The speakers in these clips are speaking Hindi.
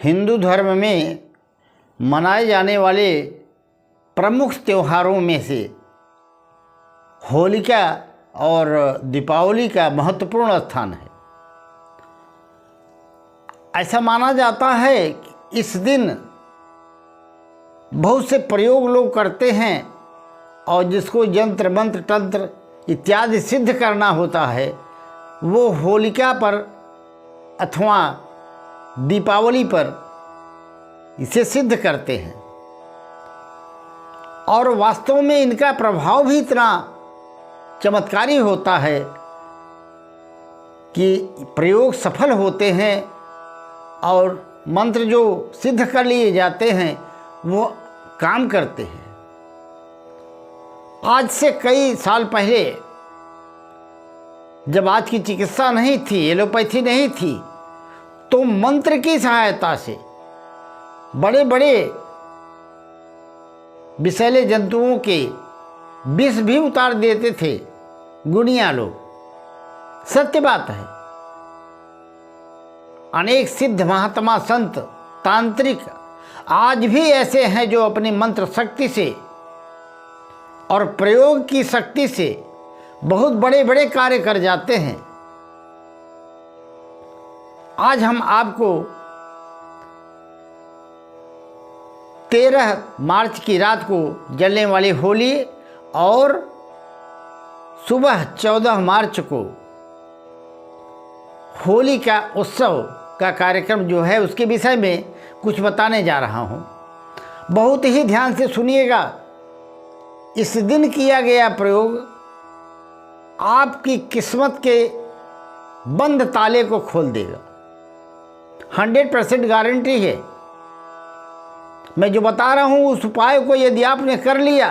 हिंदू धर्म में मनाए जाने वाले प्रमुख त्योहारों में से होलिका और दीपावली का महत्वपूर्ण स्थान है। ऐसा माना जाता है कि इस दिन बहुत से प्रयोग लोग करते हैं और जिसको यंत्र मंत्र तंत्र इत्यादि सिद्ध करना होता है वो होलिका पर अथवा दीपावली पर इसे सिद्ध करते हैं। और वास्तव में इनका प्रभाव भी इतना चमत्कारी होता है कि प्रयोग सफल होते हैं और मंत्र जो सिद्ध कर लिए जाते हैं वो काम करते हैं। आज से कई साल पहले जब आज की चिकित्सा नहीं थी, एलोपैथी नहीं थी, तो मंत्र की सहायता से बड़े बड़े विषैले जंतुओं के विष भी उतार देते थे गुणिया लोग। सत्य बात है। अनेक सिद्ध महात्मा संत तांत्रिक आज भी ऐसे हैं जो अपनी मंत्र शक्ति से और प्रयोग की शक्ति से बहुत बड़े बड़े कार्य कर जाते हैं। आज हम आपको 13 मार्च की रात को जलने वाली होली और सुबह 14 मार्च को होली का उत्सव का कार्यक्रम जो है उसके विषय में कुछ बताने जा रहा हूँ। बहुत ही ध्यान से सुनिएगा। इस दिन किया गया प्रयोग आपकी किस्मत के बंद ताले को खोल देगा। 100% गारंटी है। मैं जो बता रहा हूँ उस उपाय को यदि आपने कर लिया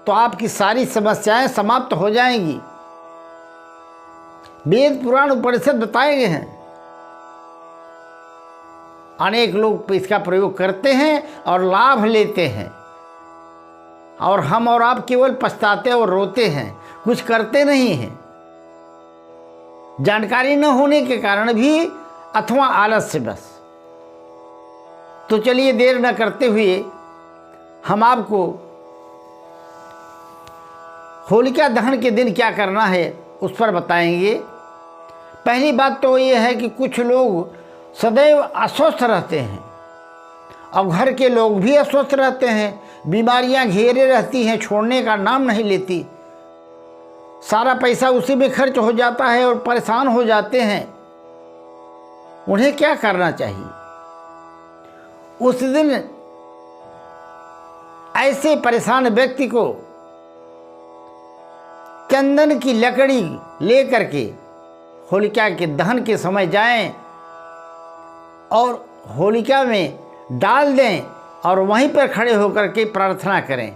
तो आपकी सारी समस्याएं समाप्त हो जाएंगी। वेद पुराण उपनिषद बताए गए हैं। अनेक लोग इसका प्रयोग करते हैं और लाभ लेते हैं और हम और आप केवल पछताते और रोते हैं, कुछ करते नहीं हैं। जानकारी न होने के कारण भी अथवा आलस से बस। तो चलिए देर न करते हुए हम आपको होलिका दहन के दिन क्या करना है उस पर बताएंगे। पहली बात तो ये है कि कुछ लोग सदैव अस्वस्थ रहते हैं और घर के लोग भी अस्वस्थ रहते हैं। बीमारियां घेरे रहती हैं, छोड़ने का नाम नहीं लेती। सारा पैसा उसी में खर्च हो जाता है और परेशान हो जाते हैं। उन्हें क्या करना चाहिए? उस दिन ऐसे परेशान व्यक्ति को चंदन की लकड़ी लेकर के होलिका के दहन के समय जाएं और होलिका में डाल दें और वहीं पर खड़े होकर के प्रार्थना करें।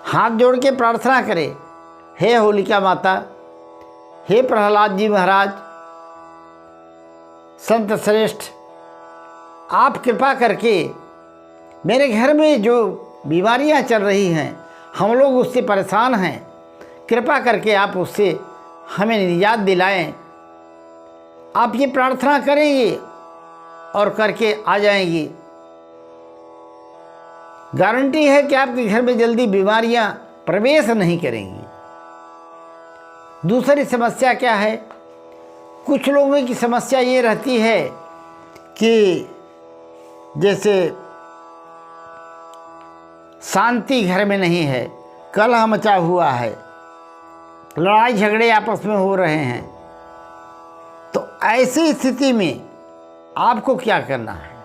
हाथ जोड़ के प्रार्थना करें, हे होलिका माता, हे प्रहलाद जी महाराज, संत श्रेष्ठ, आप कृपा करके मेरे घर में जो बीमारियां चल रही हैं, हम लोग उससे परेशान हैं, कृपा करके आप उससे हमें निजात दिलाएं। आप ये प्रार्थना करेंगे और करके आ जाएंगी। गारंटी है कि आपके घर में जल्दी बीमारियां प्रवेश नहीं करेंगी। दूसरी समस्या क्या है? कुछ लोगों की समस्या ये रहती है कि जैसे शांति घर में नहीं है, कलह मचा हुआ है, लड़ाई झगड़े आपस में हो रहे हैं। तो ऐसी स्थिति में आपको क्या करना है?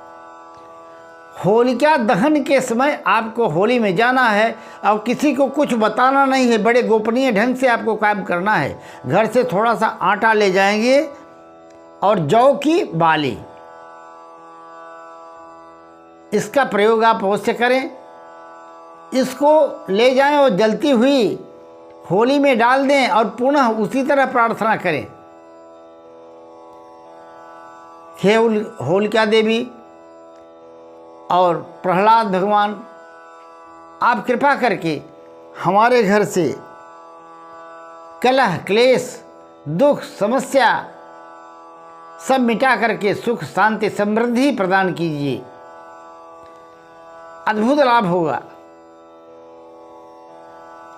होलिका दहन के समय आपको होली में जाना है और किसी को कुछ बताना नहीं है। बड़े गोपनीय ढंग से आपको काम करना है। घर से थोड़ा सा आटा ले जाएंगे और जौ की बाली, इसका प्रयोग आप अवश्य करें। इसको ले जाएं और जलती हुई होली में डाल दें और पुनः उसी तरह प्रार्थना करें, हे होलिका देवी और प्रहलाद भगवान, आप कृपा करके हमारे घर से कलह क्लेश दुख समस्या सब मिटा करके सुख शांति समृद्धि प्रदान कीजिए, अद्भुत लाभ होगा।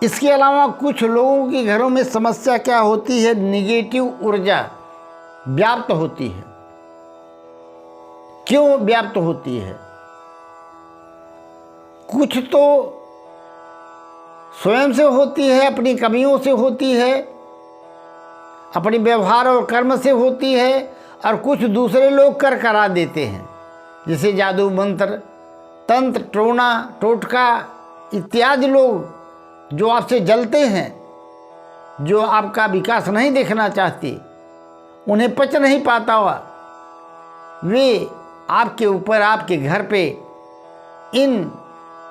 इसके अलावा कुछ लोगों के घरों में समस्या क्या होती है, निगेटिव ऊर्जा व्याप्त होती है। क्यों व्याप्त होती है? कुछ तो स्वयं से होती है, अपनी कमियों से होती है, अपनी व्यवहार और कर्म से होती है, और कुछ दूसरे लोग करा देते हैं, जैसे जादू मंत्र तंत्र टोना टोटका इत्यादि लोग जो आपसे जलते हैं, जो आपका विकास नहीं देखना चाहते, उन्हें पच नहीं पाता हुआ, वे आपके ऊपर आपके घर पे इन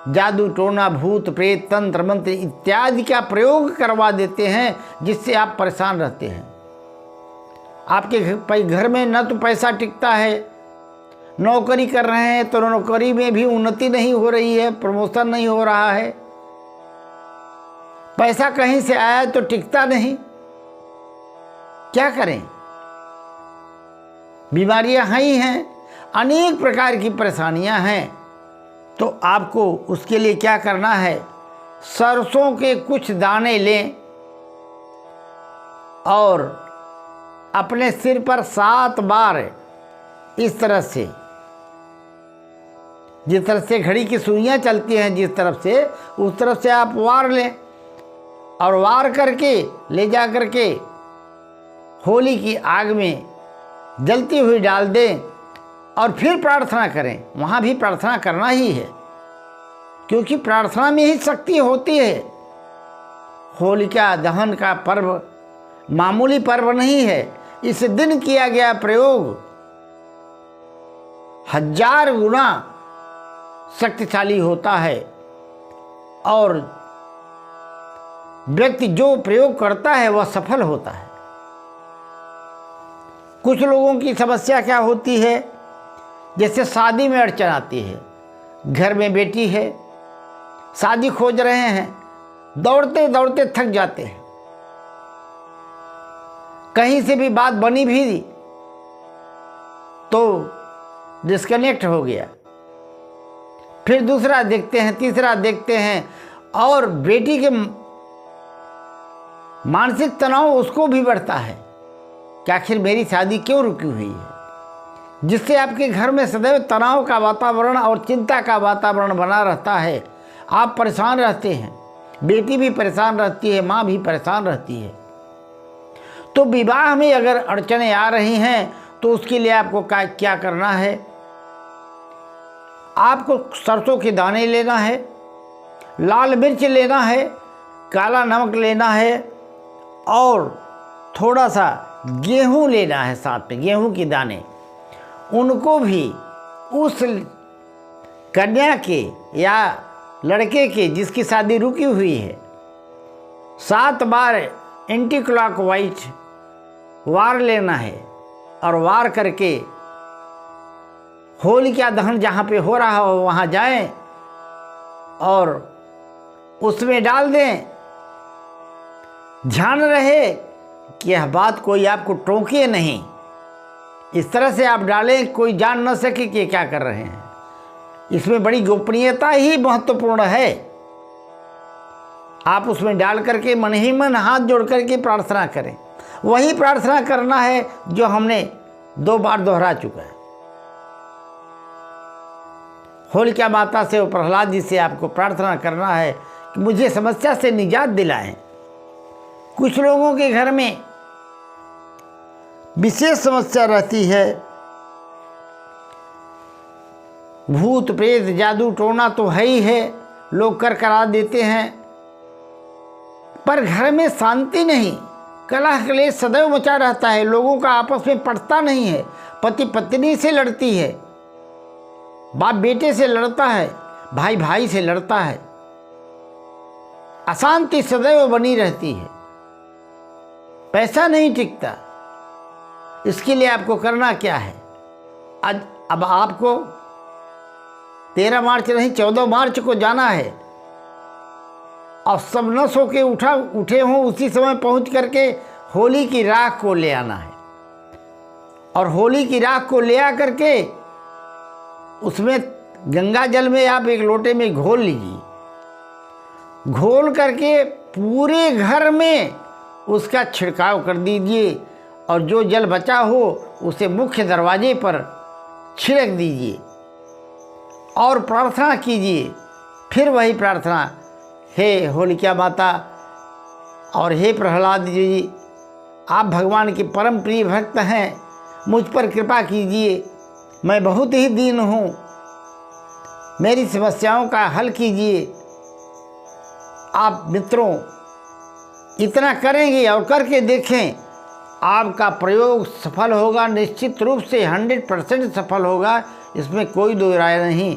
जादू टोना भूत प्रेत तंत्र मंत्र इत्यादि का प्रयोग करवा देते हैं, जिससे आप परेशान रहते हैं। आपके घर में न तो पैसा टिकता है, नौकरी कर रहे हैं तो नौकरी में भी उन्नति नहीं हो रही है, प्रमोशन नहीं हो रहा है, पैसा कहीं से आया तो टिकता नहीं, क्या करें? बीमारियां ही हैं, अनेक प्रकार की परेशानियां हैं। तो आपको उसके लिए क्या करना है, सरसों के कुछ दाने लें और अपने सिर पर 7 बार इस तरह से, जिस तरह से घड़ी की सुइयां चलती हैं जिस तरफ से, उस तरफ से आप वार लें और वार करके ले जा करके होली की आग में जलती हुई डाल दें और फिर प्रार्थना करें। वहाँ भी प्रार्थना करना ही है, क्योंकि प्रार्थना में ही शक्ति होती है। होलिका दहन का पर्व मामूली पर्व नहीं है। इस दिन किया गया प्रयोग 1000 गुना शक्तिशाली होता है, और व्यक्ति जो प्रयोग करता है वह सफल होता है। कुछ लोगों की समस्या क्या होती है, जैसे शादी में अड़चन आती है, घर में बेटी है, शादी खोज रहे हैं, दौड़ते दौड़ते थक जाते हैं, कहीं से भी बात बनी भी तो डिस्कनेक्ट हो गया, फिर दूसरा देखते हैं, तीसरा देखते हैं, और बेटी के मानसिक तनाव उसको भी बढ़ता है कि आखिर मेरी शादी क्यों रुकी हुई है, जिससे आपके घर में सदैव तनाव का वातावरण और चिंता का वातावरण बना रहता है। आप परेशान रहते हैं, बेटी भी परेशान रहती है, माँ भी परेशान रहती है। तो विवाह में अगर अड़चनें आ रही हैं तो उसके लिए आपको क्या करना है, आपको सरसों के दाने लेना है, लाल मिर्च लेना है, काला नमक लेना है, और थोड़ा सा गेहूं लेना है साथ में, गेहूं के दाने। उनको भी उस कन्या के या लड़के के जिसकी शादी रुकी हुई है 7 बार एंटी क्लॉकवाइज वार लेना है, और वार करके होलिका दहन जहाँ पे हो रहा हो वहाँ जाएं और उसमें डाल दें। ध्यान रहे कि यह बात कोई आपको टोके नहीं, इस तरह से आप डालें कोई जान न सके कि क्या कर रहे हैं। इसमें बड़ी गोपनीयता ही महत्वपूर्ण है। आप उसमें डाल करके मन ही मन हाथ जोड़ करके प्रार्थना करें। वही प्रार्थना करना है जो हमने 2 बार दोहरा चुका है। होलिका माता से और प्रहलाद जी से आपको प्रार्थना करना है कि मुझे समस्या से निजात दिलाएं। कुछ लोगों के घर में विशेष समस्या रहती है, भूत प्रेत जादू टोना तो है ही है, लोग करा देते हैं, पर घर में शांति नहीं, कलह क्लेश सदैव मचा रहता है, लोगों का आपस में पटता नहीं है, पति पत्नी से लड़ती है, बाप बेटे से लड़ता है, भाई भाई से लड़ता है, अशांति सदैव बनी रहती है, पैसा नहीं टिकता। इसके लिए आपको करना क्या है, अब आपको 13 मार्च नहीं 14 मार्च को जाना है, और सब न सो के उठे हों उसी समय पहुंच करके होली की राख को ले आना है। और होली की राख को ले आकर के उसमें गंगा जल में आप एक लोटे में घोल लीजिए। घोल करके पूरे घर में उसका छिड़काव कर दीजिए और जो जल बचा हो उसे मुख्य दरवाजे पर छिड़क दीजिए और प्रार्थना कीजिए। फिर वही प्रार्थना, हे होलिका माता और हे प्रहलाद जी, आप भगवान के परम प्रिय भक्त हैं, मुझ पर कृपा कीजिए, मैं बहुत ही दीन हूँ, मेरी समस्याओं का हल कीजिए। आप मित्रों इतना करेंगे और करके देखें, आपका प्रयोग सफल होगा, निश्चित रूप से 100% सफल होगा, इसमें कोई दो राय नहीं।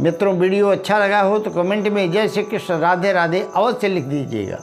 मित्रों वीडियो अच्छा लगा हो तो कमेंट में जय श्री कृष्ण राधे राधे अवश्य लिख दीजिएगा।